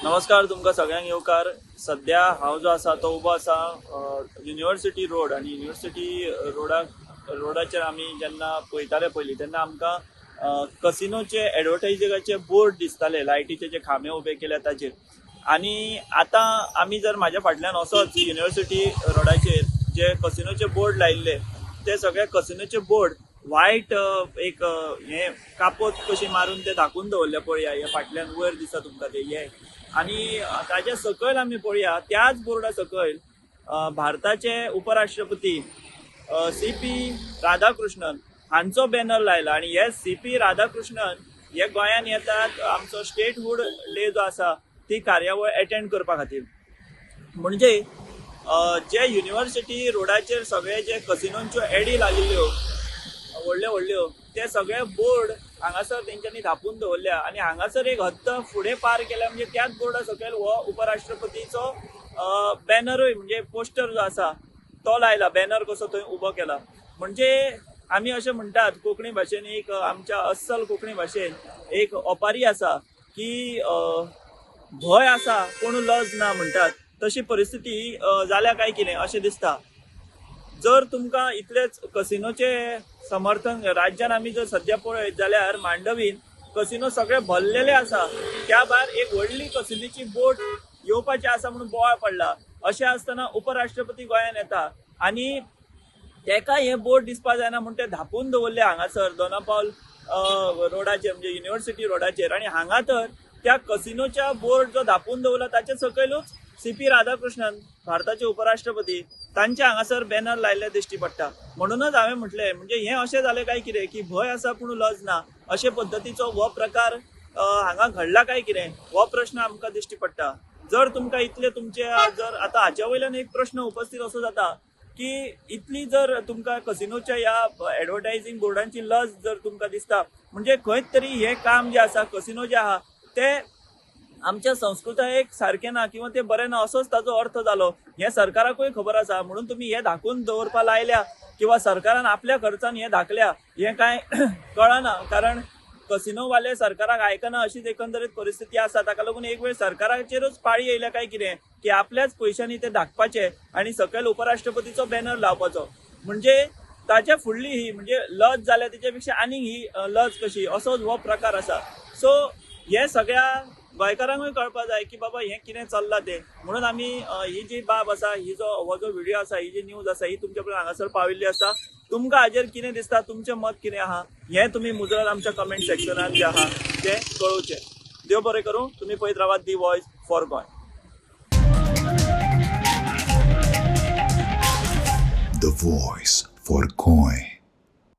नमस्कार तुमकां सगळ्यांक येवकार. सध्या हांव जो आसा तो उबो आसा युनिवर्सिटी रोड आनी युनिवर्सिटी रोडाचेर आमी जेन्ना पळयताले पयलीं तेन्ना आमकां कसिनोचे एडवर्टायजिंगाचे बोर्ड दिसताले, लायटीचे जे खांबे उबे केल्या ताचेर. आनी आतां आमी जर म्हाज्या फाटल्यान वचत युनिवर्सिटी रोडाचेर जे कसिनोचे बोर्ड लायिल्ले ते सगळे कसिनोचे बोर्ड वायट एक हे कापोत कशी मारून ते धाकून दवरले पळया. हे फाटल्यान वयर दिसता तुमकां ते हे. आनी ताच्या सकयल आमी पळोवया त्याच बोर्डा सकयल भारताचे उपराष्ट्रपती CP राधाकृष्णन हांचो बॅनर लायला. आनी हे CP राधाकृष्णन हे गोंयान येतात आमचो स्टेटहूड डे जो आसा ती कार्यावळ अटेंड करपा खातीर. म्हणजे जे युनिवर्सिटी रोडाचेर सगळे जे कसिनोंच्यो एडी लागिल्ल्यो व्हडल्यो व्हडल्यो ते सगळे बोर्ड हांगासर तेंच्यांनी धापून दवरल्या. आनी हांगासर एक हद्द फुडें पार केल्या म्हणजे त्याच बोर्डा सकयल हो उपराष्ट्रपतीचो बॅनरूय म्हणजे पोस्टर जो आसा तो लायला. बॅनर कसो थंय उबो केला. म्हणजे आमी अशें म्हणटात कोंकणी भाशेन एक आमच्या अस्सल कोंकणी भाशेन एक ओपारी आसा की भंय आसा पूण लज ना म्हणटात. तशी परिस्थिती जाल्या काय कितें अशें दिसता. जर तुमकां इतलेच कसिनोचे समर्थन राज्यान आमी जर सध्या पळयत जाल्यार मांडवीन कसिनो सगळे भरलेले आसा. त्या भायर एक व्हडली कसिनोची बोट येवपाची आसा म्हणून बोवाळ पडला. अशें आसतना उपराष्ट्रपती गोंयान येता आनी तेका हे बोट दिसपा जायना म्हणून ते धापून दवरले हांगासर दोनापावल रोडाचेर म्हणजे युनिवर्सिटी रोडाचेर. आनी हांगा तर त्या कसिनोच्या बोर्ड जो धापून दवरला ताचे सकयलूच CP राधाकृष्णन भारताचे उपराष्ट्रपती तांचे हांगासर बॅनर लायल्ले दिश्टी पडटा. म्हणूनच हांवें म्हटलें म्हणजे हें अशें जालें काय कितें की भंय आसा पूण लज ना अशे पद्दतीचो हो प्रकार हांगा घडला काय कितें हो प्रश्न आमकां दिश्टी पडटा. जर तुमकां इतले तुमचे जर आतां हाच्या वयल्यान एक प्रश्न उपस्थित असो जाता की इतली जर तुमकां कसिनोच्या ह्या एडवर्टायझींग बोर्डांची लज जर तुमकां दिसता म्हणजे खंयच तरी हें काम जें आसा कसिनो जे आहा ते आमच्या संस्कृतायेक सारकें ना किंवा ते बरें ना असोच ताचो अर्थ जालो. हे सरकाराकूय खबर आसा म्हणून तुमी हे धाकून दवरपा लायल्या किंवा सरकारान आपल्या खर्चान हे धाकल्या हे कांय कळना. कारण कसिनोवाले सरकाराक आयकना अशीच एकंदरीत परिस्थिती आसा. ताका लागून एक वेळ सरकाराचेरूच पाळी येयल्या काय कितें की आपल्याच पयशांनी ते धाकपाचे आनी सकयल उपराष्ट्रपतीचो बॅनर लावपाचो. म्हणजे ताच्या फुडली ही म्हणजे लज जाल्या तेच्या पेक्षा आनीक ही लज कशी असोच हो प्रकार आसा. सो हे सगळ्या गोंयकारांकूय कळपा जाय की बाबा हें कितें चल्लां तें. म्हणून आमी ही जी बाब आसा हो जो व्हिडिओ आसा ही जी न्यूज आसा ही तुमच्या पर्यंत हांगासर पाविल्ली आसा. तुमकां हाजेर कितें दिसता तुमचें मत कितें आहा हें तुमी मुजरत आमच्या कमेंट सेक्शनान जें आहा तें कळोवचें. देव बरें करूं. तुमी पळयत रावात दी voice for Goa. The Voice for Goy.